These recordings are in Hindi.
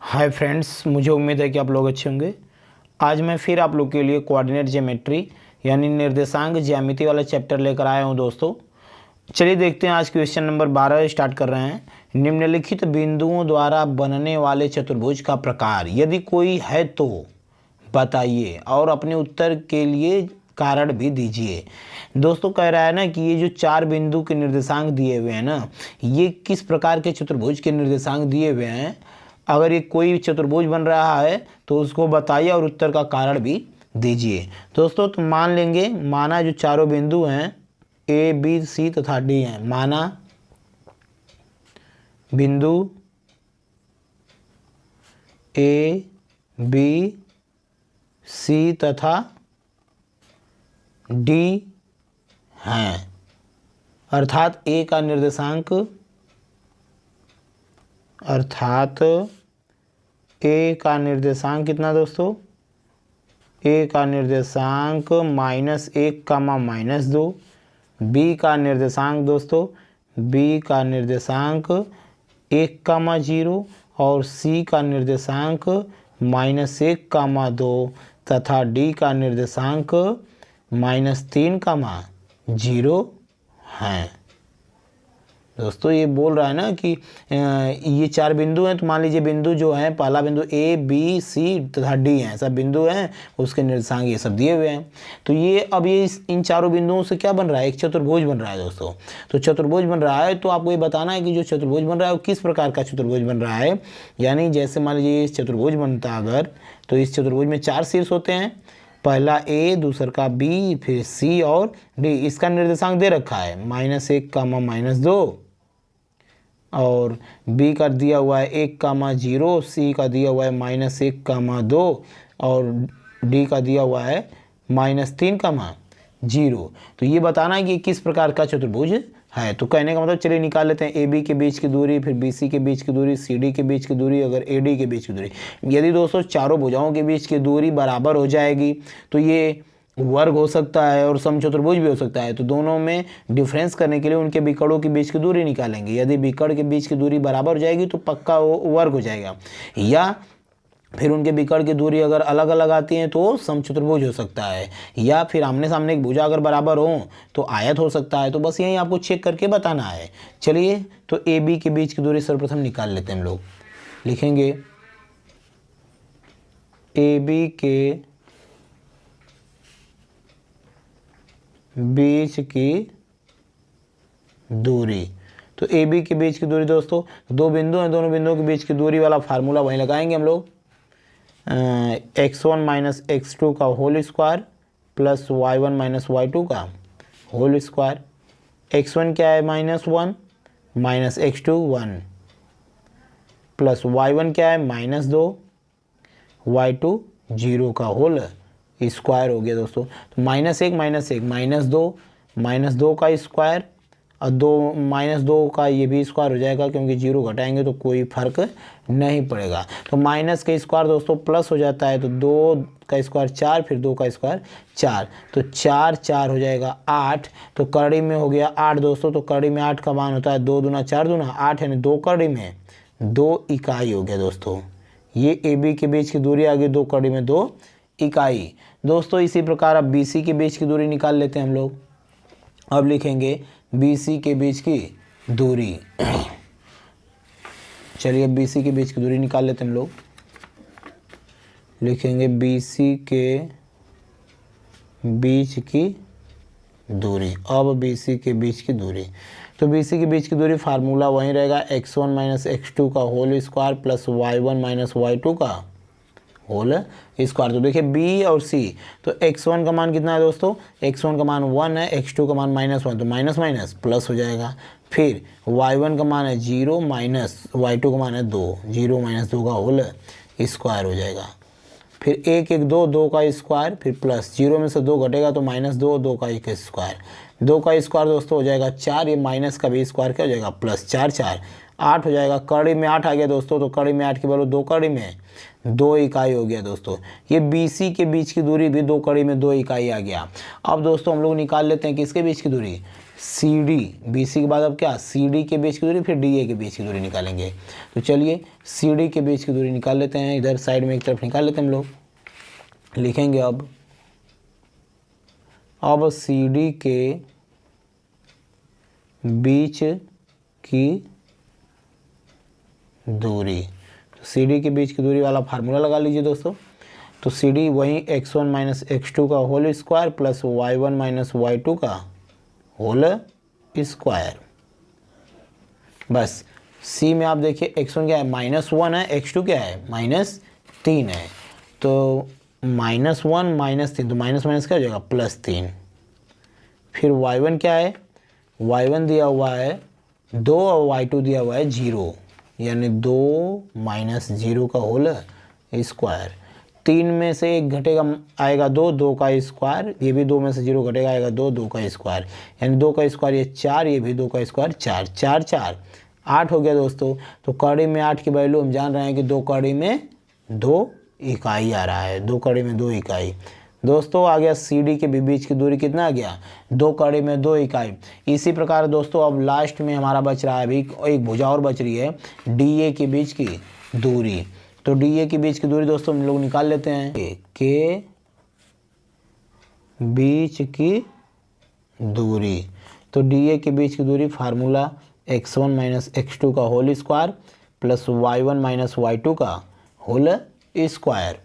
हाय फ्रेंड्स, मुझे उम्मीद है कि आप लोग अच्छे होंगे। आज मैं फिर आप लोग के लिए कोऑर्डिनेट ज्योमेट्री यानी निर्देशांक ज्यामिति वाला चैप्टर लेकर आया हूं दोस्तों। चलिए देखते हैं, आज क्वेश्चन नंबर 12 स्टार्ट कर रहे हैं। निम्नलिखित बिंदुओं द्वारा बनने वाले चतुर्भुज का प्रकार यदि कोई है तो बताइए और अपने उत्तर के लिए कारण भी दीजिए। दोस्तों कह रहा है ना कि ये जो चार बिंदु के निर्देशांक दिए हुए हैं ना, ये किस प्रकार के चतुर्भुज के निर्देशांक दिए हुए हैं। अगर ये कोई चतुर्भुज बन रहा है तो उसको बताइए और उत्तर का कारण भी दीजिए। दोस्तों तो मान लेंगे, माना जो चारों बिंदु हैं ए बी सी तथा डी हैं। माना बिंदु ए बी सी तथा डी हैं, अर्थात ए का निर्देशांक ए का निर्देशांक कितना दोस्तों, ए का निर्देशांक -1, -2। बी का निर्देशांक दोस्तों, बी का निर्देशांक 1, 0 और सी का निर्देशांक -1, 2 तथा डी का निर्देशांक -3, 0 हैं। दोस्तों ये बोल रहा है ना कि ये चार बिंदु हैं, तो मान लीजिए बिंदु जो है, पहला बिंदु ए बी सी तथा डी हैं, सब बिंदु हैं, उसके निर्देशांक ये सब दिए हुए हैं। तो ये अब ये इन चारों बिंदुओं से क्या बन रहा है, एक चतुर्भुज बन रहा है दोस्तों। तो चतुर्भुज बन रहा है तो आपको ये बताना है कि जो चतुर्भुज बन रहा है वो किस प्रकार का चतुर्भुज बन रहा है। यानी जैसे मान लीजिए इस चतुर्भुज बनता अगर, तो इस चतुर्भुज में 4 शीर्ष होते हैं, पहला ए, दूसरा का बी, फिर सी और डी। इसका निर्देशांक दे रखा है -1, -2 और बी का दिया हुआ है 1, 0, सी का दिया हुआ है -1, 2 और डी का दिया हुआ है -3, 0। तो ये बताना है कि किस प्रकार का चतुर्भुज है। तो कहने का मतलब चलिए निकाल लेते हैं, ए बी के बीच की दूरी, फिर बी सी के बीच की दूरी, सी डी के बीच की दूरी, अगर ए डी के बीच की दूरी। यदि दोस्तों चारों भुजाओं के बीच की दूरी बराबर हो जाएगी तो ये वर्ग हो सकता है और समचतुर्भुज भी हो सकता है। तो दोनों में डिफरेंस करने के लिए उनके विकर्णों के बीच की दूरी निकालेंगे। यदि विकर्ण के बीच की दूरी बराबर हो जाएगी तो पक्का वो वर्ग हो जाएगा, या फिर उनके विकर्ण की दूरी अगर अलग अलग आती है तो समचतुर्भुज हो सकता है, या फिर आमने सामने एक भुजा अगर बराबर हो तो आयत हो सकता है। तो बस यही आपको चेक करके बताना है। चलिए तो ए बी के बीच की दूरी सर्वप्रथम निकाल लेते हैं हम लोग। लिखेंगे ए बी के बीच की दूरी। तो ए बी के बीच की दूरी दोस्तों, दो बिंदु हैं, दोनों बिंदुओं के बीच की दूरी वाला फार्मूला वहीं लगाएंगे हम लोग। x1 - x2 का whole square plus y1 - y2 का होल स्क्वायर। x1 क्या है -1 -x2 1 प्लस y1 क्या है -2 y2 0 का होल स्क्वायर हो गया दोस्तों। तो -1 -2 का स्क्वायर और 2 का ये भी स्क्वायर हो जाएगा, क्योंकि 0 घटाएंगे तो कोई फर्क नहीं पड़ेगा। तो माइनस का स्क्वायर दोस्तों प्लस हो जाता है, तो 2 का स्क्वायर 4, फिर 2 का स्क्वायर 4, तो 4 4 हो जाएगा 8। तो कड़ी में हो गया 8 दोस्तों। तो कड़ी में 8 का मान होता है 2 दूना 4 दूना 8, यानी 2 कड़ी में 2 इकाई हो गया दोस्तों। ये ए बी के बीच की दूरी आ गई 2 कड़ी में 2 इकाई दोस्तों। इसी प्रकार अब बी सी के बीच की दूरी निकाल लेते हैं हम लोग। अब लिखेंगे बी सी के बीच की दूरी। चलिए अब बी सी के बीच की दूरी निकाल लेते हैं हम लोग। लिखेंगे बी सी के बीच की दूरी। अब बी सी के बीच की दूरी, तो बी सी के बीच की दूरी फार्मूला वहीं रहेगा, x1 - x2 का whole square plus y1 - y2 का होल स्क्वायर। तो देखिए बी और सी, तो x1 का मान कितना है दोस्तों, x1 का मान 1 है, x2 का मान -1, तो माइनस माइनस प्लस हो जाएगा। फिर y1 का मान है 0 माइनस y2 का मान है 2, 0 - 2 का होल स्क्वायर हो जाएगा। फिर 1 1 2 2 का स्क्वायर, फिर प्लस 0 में से 2 घटेगा तो -2, 2 का 1 स्क्वायर, 2 का स्क्वायर दोस्तों हो जाएगा 4, ये माइनस का भी स्क्वायर क्या हो जाएगा प्लस 4 4 8 हो जाएगा। कड़ी में 8 आ गया दोस्तों, तो कड़ी में 8 की वैल्यू 2 कड़ी में 2 इकाई हो गया दोस्तों। ये BC के बीच की दूरी भी 2 कड़ी में 2 इकाई आ गया। अब दोस्तों हम लोग निकाल लेते हैं किसके बीच की दूरी, सी डी, बी सी के बाद अब क्या, सी डी के बीच की दूरी, फिर डी ए के बीच की दूरी निकालेंगे। तो चलिए सी डी के बीच की दूरी निकाल लेते हैं, इधर साइड में एक तरफ निकाल लेते हैं हम लोग। लिखेंगे अब सी डी के बीच की दूरी, तो सी डी के बीच की दूरी वाला फार्मूला लगा लीजिए दोस्तों। तो सी डी वही x1 माइनस x2 का whole square plus y1 minus y2 का होल स्क्वायर। बस सी में आप देखिए x1 क्या है, -1 है, x2 क्या है, -3 है। तो -1 -3, तो माइनस माइनस क्या हो जाएगा, +3। फिर y1 क्या है, y1 दिया हुआ है 2 और y2 दिया हुआ है 0, यानी 2 माइनस 0 का होल स्क्वायर। 3 में से 1 घटेगा, आएगा 2, 2 का स्क्वायर, ये भी 2 में से 0 घटेगा, आएगा 2, 2 का स्क्वायर, यानी 2 का स्क्वायर ये 4, ये भी 2 का स्क्वायर 4, 4 4 8 हो गया दोस्तों। तो कड़ी में 8 की वैल्यू हम जान रहे हैं कि 2 कड़ी में 2 इकाई आ रहा है, 2 कड़ी में 2 इकाई। दोस्तों आ गया सी डी के बीच की दूरी कितना आ गया, 2 कड़ी में 2 इकाई। इसी प्रकार दोस्तों अब लास्ट में हमारा बच रहा है, अभी एक भुजा और बच रही है, डी ए के बीच की दूरी। तो डी ए के बीच की दूरी दोस्तों हम लोग निकाल लेते हैं, के बीच की दूरी। तो डी ए के बीच की दूरी फार्मूला x1 माइनस x2 का whole square plus y1 minus y2 का होल स्क्वायर।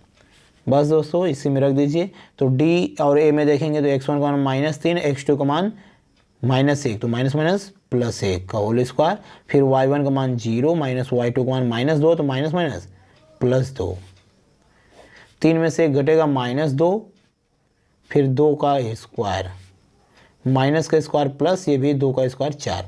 बस दोस्तों इसी में रख दीजिए। तो डी और ए में देखेंगे तो x1 का मान -3, x2 का मान -1, तो माइनस माइनस +1 का होल स्क्वायर। फिर y1 का मान 0 माइनस y2 का मान -2, तो माइनस माइनस +2। 3 में से 1 घटेगा -2, फिर 2 का स्क्वायर, माइनस का स्क्वायर प्लस ये भी 2 का स्क्वायर 4,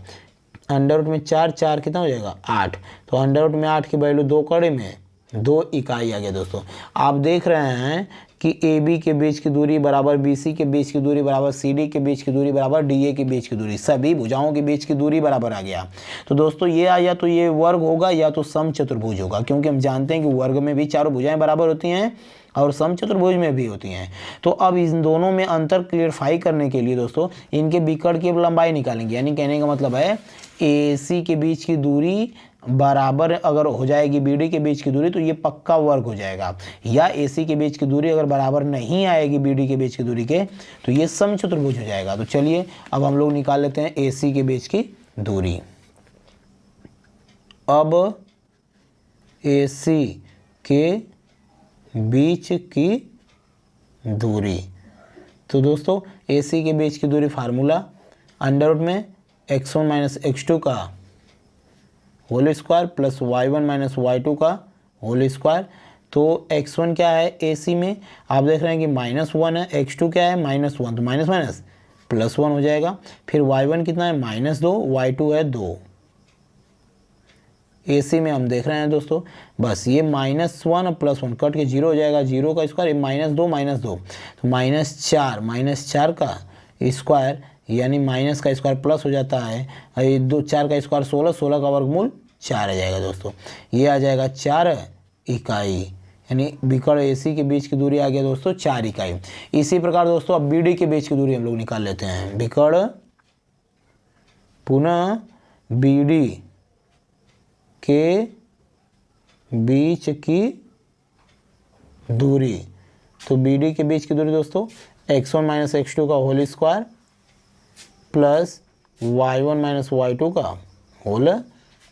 अंडर रूट में 4 4 कितना हो जाएगा 8। तो अंडर रूट में 8 की वैल्यू 2 कड़ी में 2 इकाई आ गया दोस्तों। आप देख रहे हैं कि ए बी के बीच की दूरी बराबर बी सी के बीच की दूरी बराबर सी डी के बीच की दूरी बराबर डी ए के बीच की दूरी, सभी भुजाओं के बीच की दूरी बराबर आ गया। तो दोस्तों ये या तो ये वर्ग होगा या तो समचतुर्भुज होगा, क्योंकि हम जानते हैं कि वर्ग में भी चारों भुजाएं बराबर होती हैं और समचतुर्भुज में भी होती हैं। तो अब इन दोनों में अंतर क्लियरफाई करने के लिए दोस्तों इनके बिकड़ की लंबाई निकालेंगे, यानी कहने का मतलब है ए सी के बीच की दूरी बराबर अगर हो जाएगी बी डी के बीच की दूरी तो ये पक्का वर्ग हो जाएगा, या ए सी के बीच की दूरी अगर बराबर नहीं आएगी बी डी के बीच की दूरी के तो ये समचतुर्भुज हो जाएगा। तो चलिए अब हम लोग निकाल लेते हैं ए सी के बीच की दूरी। अब ए सी के बीच की दूरी, तो दोस्तों ए सी के बीच की दूरी फार्मूला अंडर रूट में x1 माइनस x2 का whole square plus y1 minus y2 का होल स्क्वायर। तो x1 क्या है ए सी में, आप देख रहे हैं कि -1 है, x2 क्या है -1, तो माइनस माइनस +1 हो जाएगा। फिर y1 कितना है -2, y2 है 2। ए सी में हम देख रहे हैं दोस्तों, बस ये -1 और +1 कट के 0 हो जाएगा, 0 का स्क्वायर -2 तो -4 का स्क्वायर, यानी माइनस का स्क्वायर प्लस हो जाता है, ये 4 का स्क्वायर 16, 16 का वर्गमूल 4 आ जाएगा दोस्तों, ये आ जाएगा 4 इकाई, यानी बिकड़ ए सी के बीच की दूरी आ गया दोस्तों 4 इकाई। इसी प्रकार दोस्तों अब बी डी के बीच की दूरी हम लोग निकाल लेते हैं। बिकड़ पुनः बी डी के बीच की दूरी, तो बी डी के बीच की दूरी दोस्तों x1 माइनस x2 का whole square plus y1 minus y2 का होल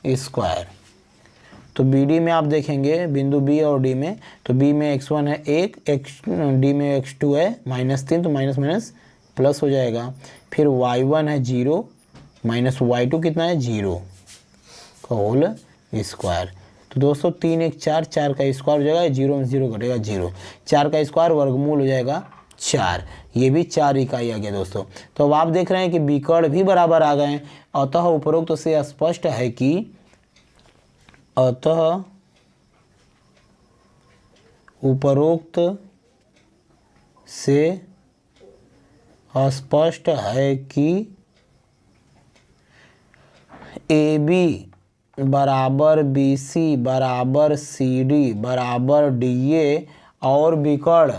स्क्वायर। तो बी डी में आप देखेंगे बिंदु बी और डी में, तो बी में x1 है 1, डी में x2 है -3, तो माइनस माइनस प्लस हो जाएगा। फिर y1 है 0 माइनस y2 कितना है 0 का होल स्क्वायर। तो दोस्तों 3 1 4, 4 का स्क्वायर हो जाएगा, 0 में 0 घटेगा 0, 4 का स्क्वायर वर्गमूल हो जाएगा 4, ये भी 4 इकाई आ गया दोस्तों। तो अब आप देख रहे हैं कि बिकड़ भी बराबर आ गए हैं, अतः उपरोक्त से स्पष्ट है कि ए बी बराबर बी सी बराबर सी डी बराबर डी ए और बिकड़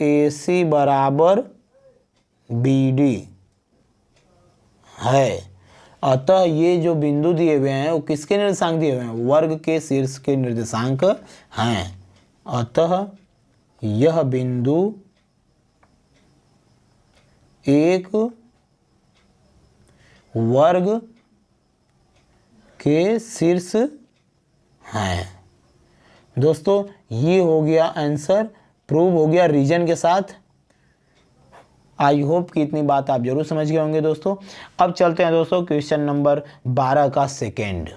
AC बराबर BD है। अतः ये जो बिंदु दिए हुए हैं वो किसके निर्देशांक दिए हुए हैं? वर्ग के शीर्ष के निर्देशांक हैं। अतः यह बिंदु एक वर्ग के शीर्ष हैं। दोस्तों ये हो गया आंसर, प्रूव हो गया रीजन के साथ। आई होप कि इतनी बात आप जरूर समझ गए होंगे दोस्तों। अब चलते हैं दोस्तों क्वेश्चन नंबर 12 का सेकेंड।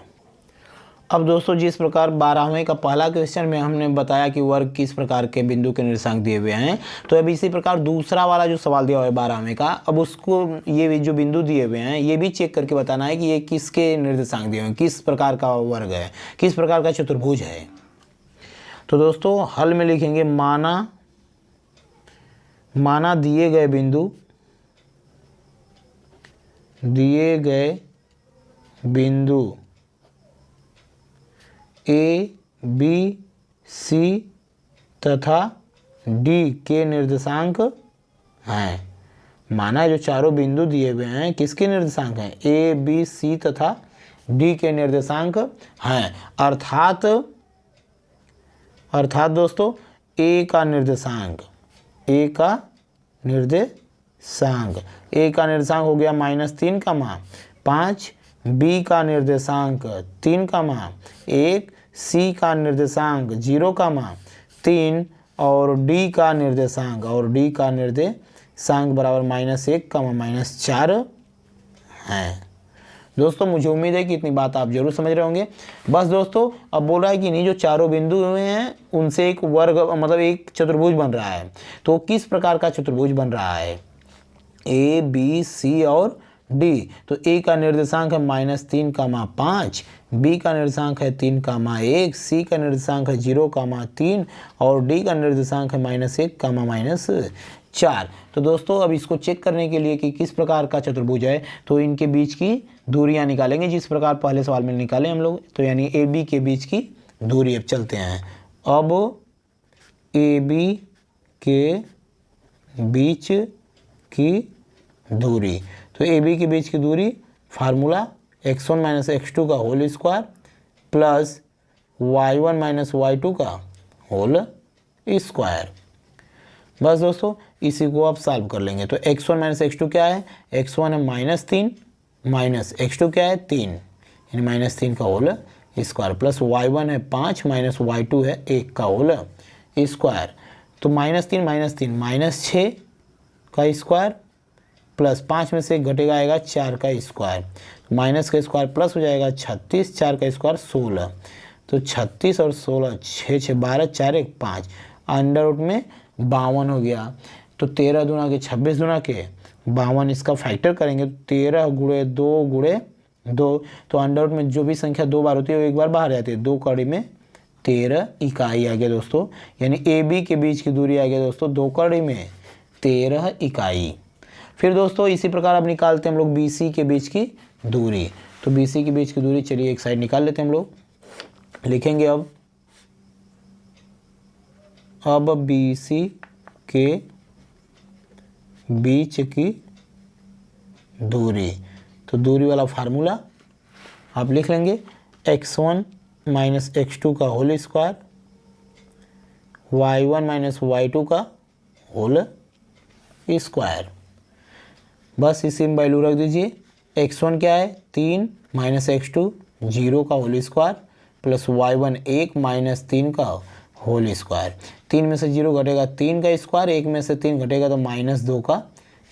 अब दोस्तों जिस प्रकार 12वें का पहला क्वेश्चन में हमने बताया कि वर्ग किस प्रकार के बिंदु के निर्देशांक दिए हुए हैं, तो अब इसी प्रकार दूसरा वाला जो सवाल दिया हुआ है 12वें का, अब उसको ये जो बिंदु दिए हुए हैं ये भी चेक करके बताना है कि ये किसके निर्देशांक दिए हुए हैं, किस प्रकार का वर्ग है, किस प्रकार का चतुर्भुज है। तो दोस्तों हल में लिखेंगे माना दिए गए बिंदु A, B, C तथा D के निर्देशांक हैं। माना जो चारों बिंदु दिए हुए हैं किसके निर्देशांक हैं? A, B, C तथा D के निर्देशांक हैं। अर्थात दोस्तों A का निर्देशांक हो गया -3, 5, B का निर्देशांक 3, 1, C का निर्देशांक 0, 3 और D का निर्देशांक बराबर -1, -4 है। दोस्तों मुझे उम्मीद है कि इतनी बात आप जरूर समझ रहे होंगे। बस दोस्तों अब बोल रहा है कि नहीं जो चारों बिंदु हुए हैं उनसे एक वर्ग मतलब एक चतुर्भुज बन रहा है। तो किस प्रकार का चतुर्भुज बन रहा है? A, B, C और D। तो A का निर्देशांक है -3, 5, B का निर्देशांक है 3, 1, C का निर्देशांक है 0, 3 और D का निर्देशांक है -1, -4। तो दोस्तों अब इसको चेक करने के लिए कि किस प्रकार का चतुर्भुज है तो इनके बीच की दूरियां निकालेंगे, जिस प्रकार पहले सवाल में निकाले हम लोग। तो यानी AB के बीच की दूरी। अब चलते हैं, अब AB के बीच की दूरी। तो AB के बीच की दूरी फार्मूला x1 - x2 का whole square plus y1 - y2 का होल स्क्वायर। बस दोस्तों इसी को आप सॉल्व कर लेंगे। तो x1 - x2 क्या है? x1 है -3 माइनस x2 क्या है? 3 यानी -3 का होल स्क्वायर प्लस y1 है 5 माइनस y2 है 1 का होल स्क्वायर। तो -3 - 6 का स्क्वायर प्लस 5 में से घटेगा आएगा 4 का स्क्वायर, माइनस का स्क्वायर प्लस हो जाएगा 36, 4 का स्क्वायर 16। तो 36 और 16 6 6 12 4 1 5 अंडर रूट में 52 हो गया। तो 13 दूना के 26 दूना के 52, इसका फैक्टर करेंगे तो 13 गुणे 2 गुणे 2। तो अंडर रूट में जो भी संख्या 2 बार होती है वो एक बार बाहर जाती है। 2 कड़ी में 13 इकाई आ गया दोस्तों, यानी AB के बीच की दूरी आ गया दोस्तों 2 कड़ी में 13 इकाई। फिर दोस्तों इसी प्रकार अब निकालते हैं हम लोग BC के बीच की दूरी। तो BC के बीच की दूरी चलिए एक साइड निकाल लेते हैं हम लोग। लिखेंगे अब BC के बीच की दूरी। तो दूरी वाला फार्मूला आप लिख लेंगे x1 - x2 का होल स्क्वायर, y1 - y2 का होल स्क्वायर। बस इसी में वैल्यू रख दीजिए। x1 क्या है? 3 माइनस x2 0 का whole square plus y1 1 minus 3 का होल स्क्वायर। 3 में से 0 घटेगा 3 का स्क्वायर, 1 में से 3 घटेगा तो -2 का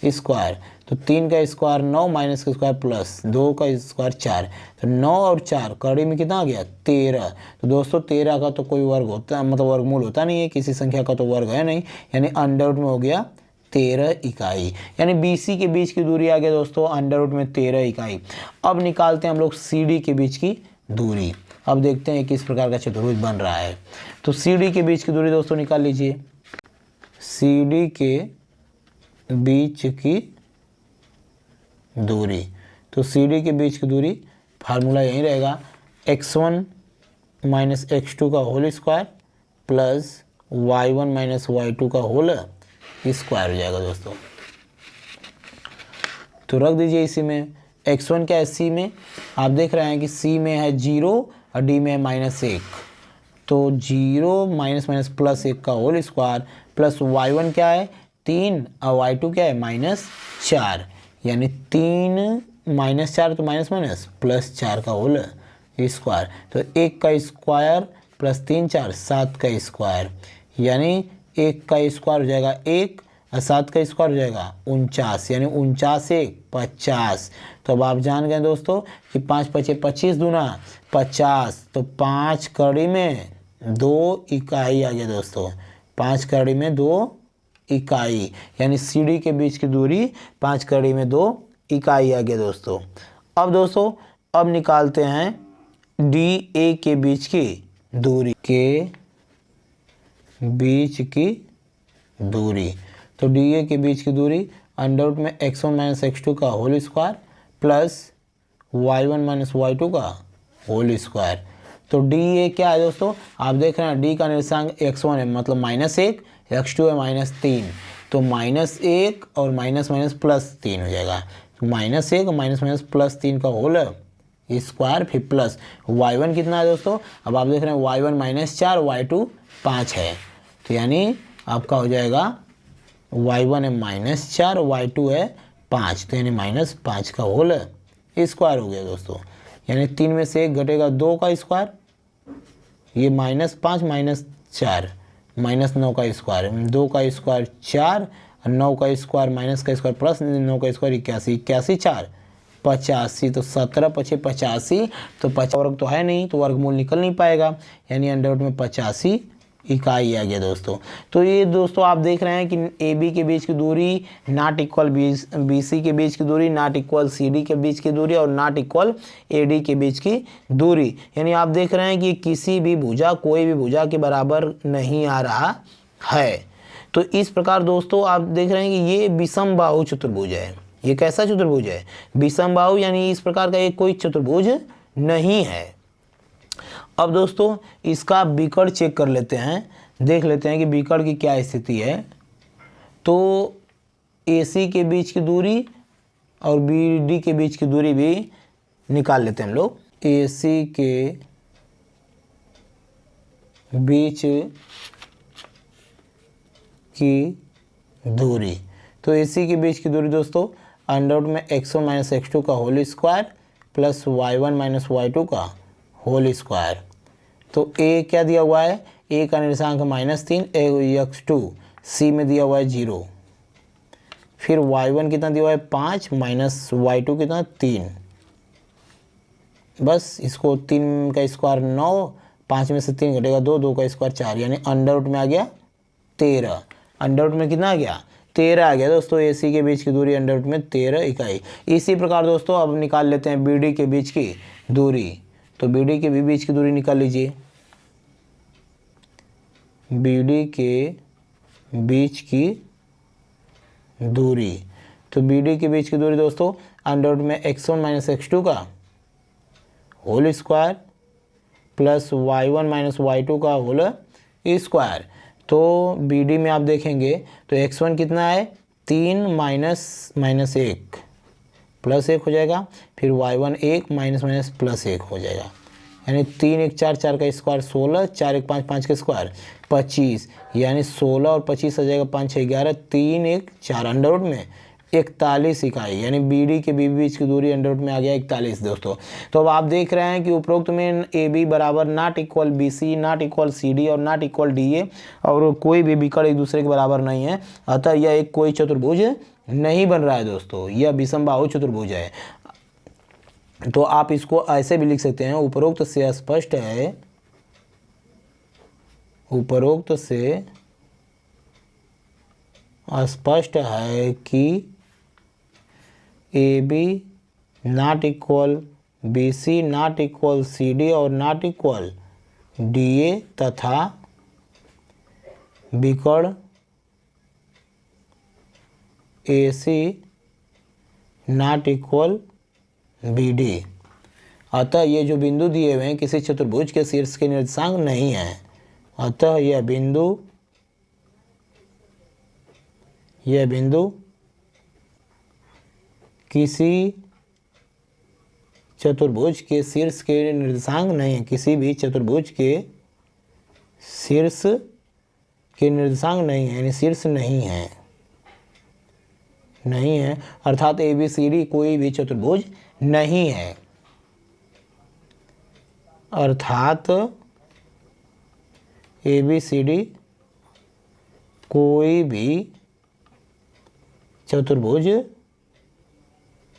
स्क्वायर। तो 3 का स्क्वायर 9 माइनस का स्क्वायर प्लस 2 का स्क्वायर 4। तो 9 और 4 कड़ी में कितना आ गया? 13। तो दोस्तों 13 का तो कोई वर्ग होता मतलब वर्गमूल होता नहीं है, किसी संख्या का तो वर्ग है नहीं, यानी अंडर रूट में हो गया 13 इकाई। यानी BC के बीच की दूरी आ गया दोस्तों अंडर रूट में 13 इकाई। अब निकालते हैं हम लोग CD के बीच की दूरी। अब देखते हैं किस प्रकार का चतुर्भुज बन रहा है। तो CD के बीच की दूरी दोस्तों निकाल लीजिए। CD के बीच की दूरी, तो CD के बीच की दूरी फार्मूला यही रहेगा x1 - x2 का whole square plus y1 - y2 का होल स्क्वायर हो जाएगा दोस्तों। तो रख दीजिए इसी में। x1 क्या है सी में, आप देख रहे हैं कि सी में है 0 और डी में है -1, तो 0 माइनस माइनस +1 का होल स्क्वायर प्लस y1 क्या है 3 और y2 क्या है -4, यानी 3 -4 तो माइनस माइनस +4 का होल स्क्वायर। तो 1 का स्क्वायर प्लस 3 4 7 का स्क्वायर, यानी 1 का स्क्वायर हो जाएगा 1 और 7 का स्क्वायर हो जाएगा 49, यानी 49 1 50। तो अब आप जान गए दोस्तों कि 5 5 25 दूना 50, तो 5 कड़ी में 2 इकाई आ गया दोस्तों, 5 कड़ी में 2 इकाई, यानी सीढ़ी के बीच की दूरी 5 कड़ी में 2 इकाई आ गया दोस्तों। अब दोस्तों अब निकालते हैं डी ए के बीच की दूरी, के बीच की दूरी। तो डी ए के बीच की दूरी अंडर में x1 माइनस x2 का whole square plus y1 minus y2 का होल स्क्वायर। तो डी ए क्या है दोस्तों, आप देख रहे हैं डी का निर्देशांक x1 है, मतलब -1, x2 है -3, तो -1 और माइनस माइनस +3 हो जाएगा। तो -1 और माइनस माइनस +3 का होल स्क्वायर, फिर प्लस y1 कितना है दोस्तों, अब आप देख रहे हैं y1 -4 y2 5 है, तो यानी आपका हो जाएगा y1 है -4 y2 है 5, तो यानी -5 का होल स्क्वायर हो गया दोस्तों। यानी 3 में से 1 घटेगा 2 का स्क्वायर, ये -5 -4 -9 का स्क्वायर, 2 का स्क्वायर 4, 9 का स्क्वायर माइनस का स्क्वायर प्लस 9 का स्क्वायर 81, 81 4 85, तो 17 5 85, तो 50 वर्ग तो है नहीं, तो वर्गमूल निकल नहीं पाएगा, यानी अंडर में 85 इकाई आ गया दोस्तों। तो ये दोस्तों आप देख रहे हैं कि ए बी के बीच की दूरी नॉट इक्वल बी सी के बीच की दूरी, नॉट इक्वल सी डी के बीच की दूरी और नॉट इक्वल ए डी के बीच की दूरी, यानी आप देख रहे हैं कि किसी भी भुजा कोई भी भुजा के बराबर नहीं आ रहा है। तो इस प्रकार दोस्तों आप देख रहे हैं कि ये विषम बाहु चतुर्भुज है। ये कैसा चतुर्भुज है, विषम बाहु, यानी इस प्रकार का एक कोई चतुर्भुज नहीं है। अब दोस्तों इसका विकर्ण चेक कर लेते हैं, देख लेते हैं कि विकर्ण की क्या स्थिति है। तो AC के बीच की दूरी और BD के बीच की दूरी भी निकाल लेते हैं हम लोग। AC के बीच की दूरी, तो AC के बीच की दूरी दोस्तों अंडर में x1 माइनस x2 का whole square plus y1 minus y2 का होल स्क्वायर। तो A क्या दिया हुआ है, A का निर्देशांक -3 x2, C में दिया हुआ है 0, फिर y1 कितना दिया हुआ है 5 माइनस y2 कितना 3, बस इसको 3 का स्क्वायर 9, 5 में से 3 घटेगा 2, 2 का स्क्वायर 4, यानी अंडर रूट में आ गया 13। अंडर रूट में कितना आ गया 13 आ गया दोस्तों। AC के बीच की दूरी अंडर रूट में 13 इकाई। इसी प्रकार दोस्तों अब निकाल लेते हैं BD के बीच की दूरी। तो BD के भी बीच की दूरी निकाल लीजिए। BD के बीच की दूरी, तो BD के बीच की दूरी दोस्तों अंडर रूट में x1 माइनस x2 का whole square plus y1 minus y2 का होल स्क्वायर। तो BD में आप देखेंगे तो x1 कितना है 3 माइनस माइनस 1 प्लस 1 हो जाएगा, फिर y1 1 माइनस माइनस प्लस 1 हो जाएगा, यानी 3 1 4 4 का स्क्वायर 16, 4 1 5 5 का स्क्वायर 25, यानी 16 और 25 आ जाएगा 5 6 11, 3 1 4 अंडर रूट में 41 इकाई, यानी BD के बीच की दूरी अंडर रूट में आ गया 41 दोस्तों। तो अब आप देख रहे हैं कि उपरोक्त में AB बराबर not equal BC, not equal CD और नॉट इक्वल DA, और कोई भी विकर्ण एक दूसरे के बराबर नहीं है, अतः यह एक कोई चतुर्भुज नहीं बन रहा है दोस्तों, यह विषम बाहु चतुर्भुज है। तो आप इसको ऐसे भी लिख सकते हैं, उपरोक्त से स्पष्ट है, उपरोक्त से स्पष्ट है कि AB not equal BC not equal CD और नॉट इक्वल DA तथा विकर्ण AC नॉट इक्वल BD। अतः ये जो बिंदु दिए हुए हैं किसी चतुर्भुज के शीर्ष के निर्देशांक नहीं है, अतः यह बिंदु यह बिंदु किसी चतुर्भुज के शीर्ष के निर्देशांक नहीं है, किसी भी चतुर्भुज के शीर्ष के निर्देशांक नहीं है, यानी शीर्ष नहीं है, नहीं है, अर्थात ABCD कोई भी चतुर्भुज नहीं है, अर्थात ABCD कोई भी चतुर्भुज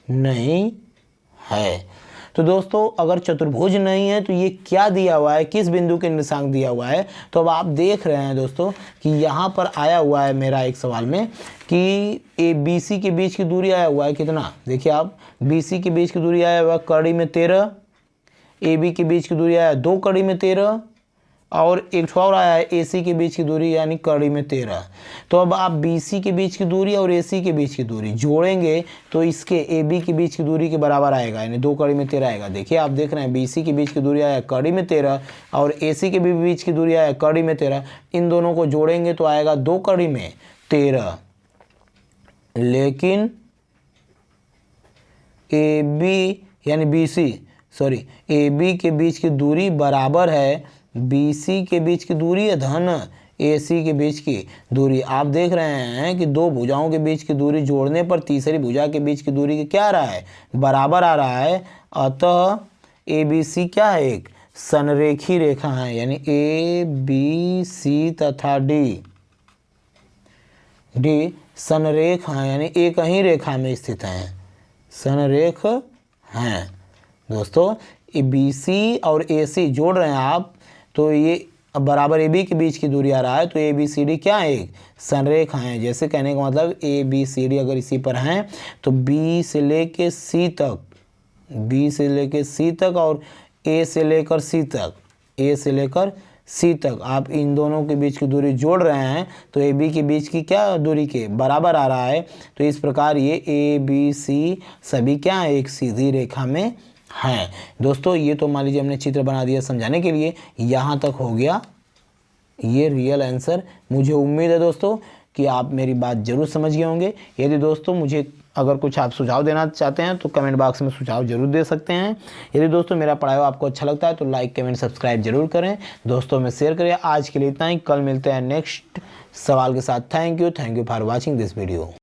नहीं है। तो दोस्तों अगर चतुर्भुज नहीं है तो ये क्या दिया हुआ है, किस बिंदु के निर्देशांक दिया हुआ है, तो अब आप देख रहे हैं दोस्तों कि यहाँ पर आया हुआ है मेरा एक सवाल में कि BC के बीच की दूरी आया हुआ है कितना, देखिए आप BC के बीच की दूरी आया हुआ कड़ी में 13, AB के बीच की दूरी आया 2 कड़ी में 13 और एक और आया है AC के बीच की दूरी यानी कड़ी में 13। तो अब आप BC के बीच की दूरी और AC के बीच की दूरी जोड़ेंगे तो इसके AB के बीच की दूरी के बराबर आएगा, यानी 2 कड़ी में 13 आएगा। देखिए आप देख रहे हैं BC के बीच की दूरी आया कड़ी में 13 और AC के भी बीच की दूरी आया कड़ी में 13, इन दोनों को जोड़ेंगे तो आएगा 2 कड़ी में 13। लेकिन AB के बीच की दूरी बराबर है BC के बीच की दूरी है धन AC के बीच की दूरी। आप देख रहे हैं कि दो भुजाओं के बीच की दूरी जोड़ने पर तीसरी भुजा के बीच की दूरी के क्या आ रहा है, बराबर आ रहा है। अतः ABC क्या है, एक संरेखी रेखा है, यानी ABC तथा D संरेख है, यानी एक ही रेखा में स्थित हैं, संरेख हैं। दोस्तों BC और AC जोड़ रहे हैं आप तो ये बराबर AB के बीच की दूरी आ रहा है, तो ABCD क्या है, एक संरेखा है। जैसे कहने का मतलब ABCD अगर इसी पर हैं तो B से लेके C तक, B से लेके C तक और A से लेकर C तक, A से लेकर C तक आप इन दोनों के बीच की दूरी जोड़ रहे हैं तो AB के बीच की क्या दूरी के बराबर आ रहा है। तो इस प्रकार ये ABC सभी क्या है, एक सीधी रेखा में हैं। दोस्तों ये तो मान लीजिए हमने चित्र बना दिया समझाने के लिए, यहाँ तक हो गया ये रियल आंसर। मुझे उम्मीद है दोस्तों कि आप मेरी बात जरूर समझ गए होंगे। यदि दोस्तों मुझे अगर कुछ आप सुझाव देना चाहते हैं तो कमेंट बॉक्स में सुझाव जरूर दे सकते हैं। यदि दोस्तों मेरा पढ़ाया हुआ आपको अच्छा लगता है तो लाइक कमेंट सब्सक्राइब जरूर करें, दोस्तों में शेयर करें। आज के लिए इतना ही, कल मिलते हैं नेक्स्ट सवाल के साथ। Thank you for watching this video.